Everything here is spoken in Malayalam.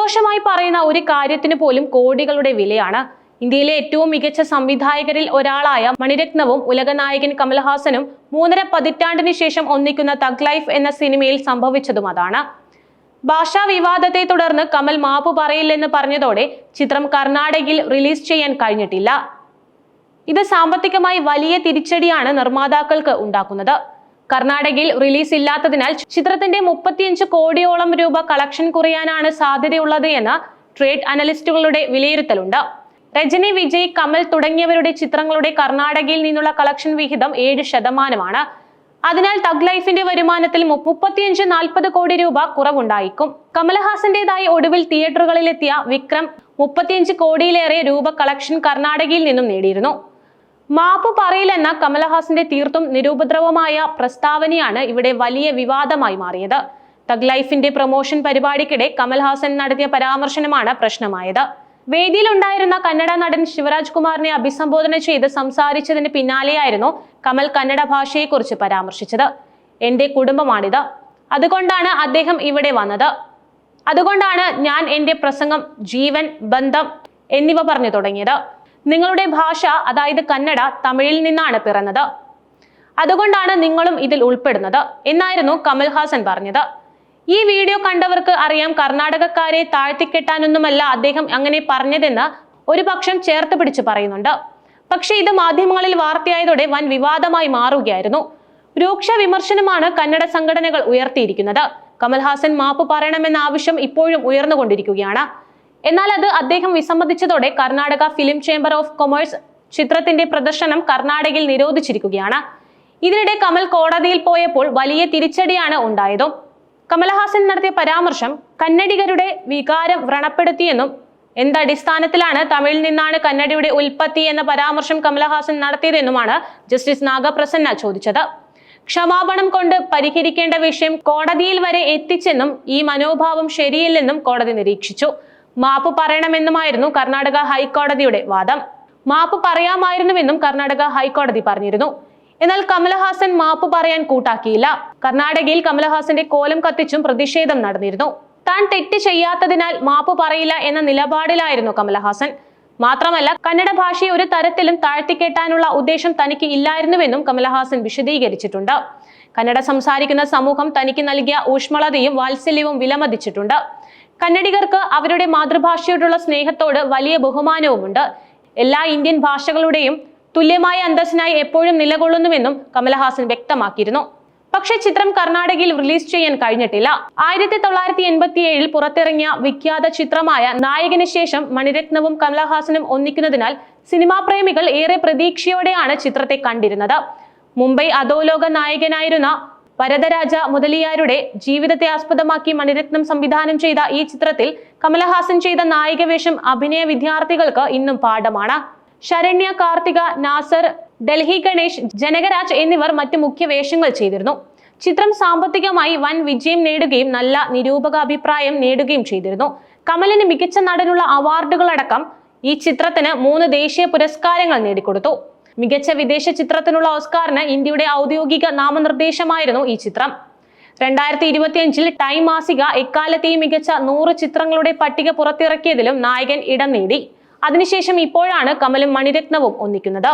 സന്തോഷമായി പറയുന്ന ഒരു കാര്യത്തിന് പോലും കോടികളുടെ വിലയാണ്. ഇന്ത്യയിലെ ഏറ്റവും മികച്ച സംവിധായകരിൽ ഒരാളായ മണിരത്നവും ഉലകനായകൻ കമൽഹാസനും 3.5 പതിറ്റാണ്ടിന് ശേഷം ഒന്നിക്കുന്ന തഗ് ലൈഫ് എന്ന സിനിമയിൽ സംഭവിച്ചതും അതാണ്. ഭാഷാ വിവാദത്തെ തുടർന്ന് കമൽ മാപ്പ് പറയില്ലെന്ന് പറഞ്ഞതോടെ ചിത്രം കർണാടകയിൽ റിലീസ് ചെയ്യാൻ കഴിഞ്ഞിട്ടില്ല. ഇത് സാമ്പത്തികമായി വലിയ തിരിച്ചടിയാണ് നിർമ്മാതാക്കൾക്ക് ഉണ്ടാക്കുന്നത്. കർണാടകയിൽ റിലീസ് ഇല്ലാത്തതിനാൽ ചിത്രത്തിന്റെ 35 കോടിയോളം രൂപ കളക്ഷൻ കുറയാനാണ് സാധ്യതയുള്ളത് എന്ന് ട്രേഡ് അനലിസ്റ്റുകളുടെ വിലയിരുത്തലുണ്ട്. രജനി, വിജയ്, കമൽ തുടങ്ങിയവരുടെ ചിത്രങ്ങളുടെ കർണാടകയിൽ നിന്നുള്ള കളക്ഷൻ വിഹിതം 7%. അതിനാൽ തഗ് ലൈഫിന്റെ വരുമാനത്തിൽ 35-40 കോടി രൂപ കുറവുണ്ടായിരിക്കും. കമൽഹാസന്റേതായി ഒടുവിൽ തിയേറ്ററുകളിലെത്തിയ വിക്രം 35 കോടിയിലേറെ രൂപ കളക്ഷൻ കർണാടകയിൽ നിന്നും നേടിയിരുന്നു. മാപ്പ് പറയില്ലെന്ന കമൽഹാസന്റെ തീർത്തും നിരുപദ്രവമായ പ്രസ്താവനയാണ് ഇവിടെ വലിയ വിവാദമായി മാറിയത്. തഗ് ലൈഫിന്റെ പ്രൊമോഷൻ പരിപാടിക്കിടെ കമൽഹാസൻ നടത്തിയ പരാമർശനമാണ് പ്രശ്നമായത്. വേദിയിലുണ്ടായിരുന്ന കന്നഡ നടൻ ശിവരാജ് കുമാറിനെ അഭിസംബോധന ചെയ്ത് സംസാരിച്ചതിന് പിന്നാലെയായിരുന്നു കമൽ കന്നഡ ഭാഷയെക്കുറിച്ച് പരാമർശിച്ചത്. എന്റെ കുടുംബമാണിത്, അതുകൊണ്ടാണ് അദ്ദേഹം ഇവിടെ വന്നത്, അതുകൊണ്ടാണ് ഞാൻ എന്റെ പ്രസംഗം ജീവൻ, ബന്ധം എന്നിവ പറഞ്ഞു തുടങ്ങിയത്. നിങ്ങളുടെ ഭാഷ, അതായത് കന്നഡ, തമിഴിൽ നിന്നാണ് പിറന്നത്, അതുകൊണ്ടാണ് നിങ്ങളും ഇതിൽ ഉൾപ്പെടുന്നത് എന്നായിരുന്നു കമൽഹാസൻ പറഞ്ഞത്. ഈ വീഡിയോ കണ്ടവർക്ക് അറിയാം, കർണാടകക്കാരെ താഴ്ത്തിക്കെട്ടാനൊന്നുമല്ല അദ്ദേഹം അങ്ങനെ പറഞ്ഞതെന്ന് ഒരു പക്ഷം ചേർത്ത് പിടിച്ച് പറയുന്നുണ്ട്. പക്ഷെ ഇത് മാധ്യമങ്ങളിൽ വാർത്തയായതോടെ വൻ വിവാദമായി മാറുകയായിരുന്നു. രൂക്ഷ വിമർശനമാണ് കന്നഡ സംഘടനകൾ ഉയർത്തിയിരിക്കുന്നത്. കമൽഹാസൻ മാപ്പ് പറയണമെന്ന ആവശ്യം ഇപ്പോഴും ഉയർന്നുകൊണ്ടിരിക്കുകയാണ്. എന്നാൽ അത് അദ്ദേഹം വിസമ്മതിച്ചതോടെ Karnataka film chamber of commerce ചിത്രത്തിന്റെ പ്രദർശനം കർണാടകയിൽ നിരോധിച്ചിരിക്കുകയാണ്. ഇതിനിടെ കമൽ കോടതിയിൽ പോയപ്പോൾ വലിയ തിരിച്ചടിയാണ് ഉണ്ടായതും. കമൽഹാസൻ നടത്തിയ പരാമർശം കന്നഡിഗരുടെ വികാരം വ്രണപ്പെടുത്തിയെന്നും എന്തടിസ്ഥാനത്തിലാണ് തമിഴിൽ നിന്നാണ് കന്നഡയുടെ ഉൽപ്പത്തി എന്ന പരാമർശം കമൽഹാസൻ നടത്തിയതെന്നുമാണ് ജസ്റ്റിസ് നാഗപ്രസന്ന ചോദിച്ചത്. ക്ഷമാപണം കൊണ്ട് പരിഹരിക്കേണ്ട വിഷയം കോടതിയിൽ വരെ എത്തിച്ചെന്നും ഈ മനോഭാവം ശരിയല്ലെന്നും കോടതി നിരീക്ഷിച്ചു. മാപ്പ് പറയണമെന്നുമായിരുന്നു കർണാടക ഹൈക്കോടതിയുടെ വാദം. മാപ്പ് പറയാമായിരുന്നുവെന്നും കർണാടക ഹൈക്കോടതി പറഞ്ഞിരുന്നു. എന്നാൽ കമൽഹാസൻ മാപ്പ് പറയാൻ കൂട്ടാക്കിയില്ല. കർണാടകയിൽ കമൽഹാസന്റെ കോലം കത്തിച്ചും പ്രതിഷേധം നടന്നിരുന്നു. താൻ തെറ്റ് ചെയ്യാത്തതിനാൽ മാപ്പ് പറയില്ല എന്ന നിലപാടിലായിരുന്നു കമൽഹാസൻ. മാത്രമല്ല, കന്നഡ ഭാഷയെ ഒരു തരത്തിലും താഴ്ത്തിക്കെട്ടാനുള്ള ഉദ്ദേശം തനിക്ക് ഇല്ലായിരുന്നുവെന്നും കമൽഹാസൻ വിശദീകരിച്ചിട്ടുണ്ട്. കന്നഡ സംസാരിക്കുന്ന സമൂഹം തനിക്ക് നൽകിയ ഊഷ്മളതയും വാത്സല്യവും വിലമതിച്ചിട്ടുണ്ട്. കന്നഡികർക്ക് അവരുടെ മാതൃഭാഷയോടുള്ള സ്നേഹത്തോട് വലിയ ബഹുമാനവുമുണ്ട്. എല്ലാ ഇന്ത്യൻ ഭാഷകളുടെയും തുല്യമായ അന്തസ്സിനായി എപ്പോഴും നിലകൊള്ളുന്നുവെന്നും കമൽഹാസൻ വ്യക്തമാക്കിയിരുന്നു. പക്ഷെ ചിത്രം കർണാടകയിൽ റിലീസ് ചെയ്യാൻ കഴിഞ്ഞിട്ടില്ല. 1987 പുറത്തിറങ്ങിയ വിഖ്യാത ചിത്രമായ നായകന് ശേഷം മണിരത്നവും കമൽഹാസനും ഒന്നിക്കുന്നതിനാൽ സിനിമാ പ്രേമികൾ ഏറെ പ്രതീക്ഷയോടെയാണ് ചിത്രത്തെ കണ്ടിരുന്നത്. മുംബൈ അധോലോക നായകനായിരുന്ന വരദരാജ മുതലിയാരുടെ ജീവിതത്തെ ആസ്പദമാക്കി മണിരത്നം സംവിധാനം ചെയ്ത ഈ ചിത്രത്തിൽ കമൽഹാസൻ ചെയ്ത നായികവേഷം അഭിനയ വിദ്യാർത്ഥികൾക്ക് ഇന്നും പാഠമാണ്. ശരണ്യ, കാർത്തിക, നാസർ, ഡൽഹി ഗണേഷ്, ജനകരാജ് എന്നിവർ മറ്റു മുഖ്യ വേഷങ്ങൾ ചെയ്തിരുന്നു. ചിത്രം സാമ്പത്തികമായി വൻ വിജയം നേടുകയും നല്ല നിരൂപക അഭിപ്രായം നേടുകയും ചെയ്തിരുന്നു. കമലിന് മികച്ച നടനുള്ള അവാർഡുകളടക്കം ഈ ചിത്രത്തിന് 3 ദേശീയ പുരസ്കാരങ്ങൾ നേടിക്കൊടുത്തു. മികച്ച വിദേശ ചിത്രത്തിനുള്ള ഓസ്കാറിന് ഇന്ത്യയുടെ ഔദ്യോഗിക നാമനിർദ്ദേശമായിരുന്നു ഈ ചിത്രം. 2025 ടൈം മാസിക എക്കാലത്തെയും മികച്ച 100 ചിത്രങ്ങളുടെ പട്ടിക പുറത്തിറക്കിയതിലും നായകൻ ഇടം നേടി. അതിനുശേഷം ഇപ്പോഴാണ് കമലും മണിരത്നവും ഒന്നിക്കുന്നത്.